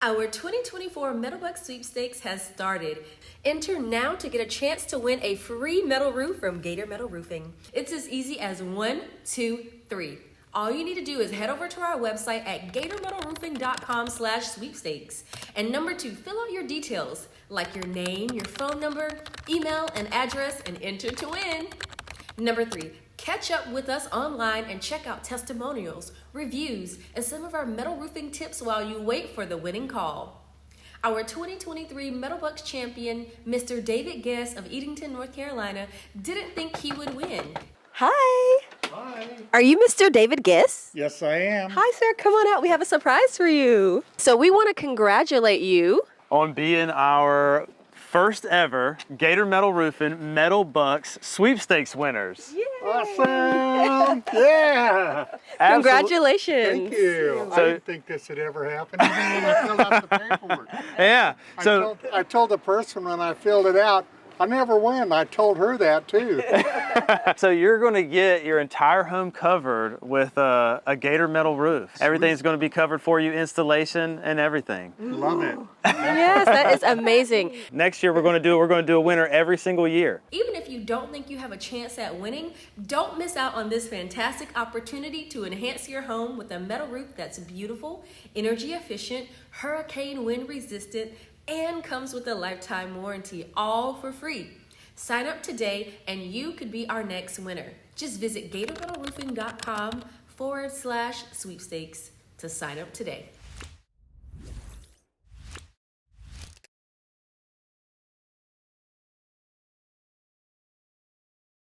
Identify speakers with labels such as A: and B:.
A: Our 2024 Metal Bucks Sweepstakes has started. Enter now to get a chance to win a free metal roof from Gator Metal Roofing. It's as easy as 1, 2, 3. All you need to do is head over to our website at gatormetalroofing.com/sweepstakes. And number 2, fill out your details, like your name, your phone number, email, and address, and enter to win. Number 3, catch up with us online and check out testimonials, reviews, and some of our metal roofing tips while you wait for the winning call. Our 2023 Metal Bucks champion, Mr. David Guess of Edenton, North Carolina, didn't think he would win.
B: Hi.
C: Hi.
B: Are you Mr. David Guess?
C: Yes, I am.
B: Hi, sir. Come on out. We have a surprise for you. So we want to congratulate you
D: on being our first ever Gator Metal Roofing Metal Bucks Sweepstakes winners.
B: Yay.
C: Awesome. Yeah.
B: Congratulations.
C: Thank you. I didn't think this had ever happened, even when I filled out the paperwork.
D: Yeah. So
C: I told the person when I filled it out, I never win. I told her that too.
D: So you're going to get your entire home covered with a Gator Metal Roof.
C: Sweet.
D: Everything's going to be covered for you, installation and everything.
C: Love it.
B: Yes, that is amazing.
D: Next year we're going to do a winner every single year.
A: Even if you don't think you have a chance at winning, don't miss out on this fantastic opportunity to enhance your home with a metal roof that's beautiful, energy efficient, hurricane wind resistant, and comes with a lifetime warranty, all for free. Sign up today and you could be our next winner. Just visit gatormetalroofing.com/sweepstakes to sign up today.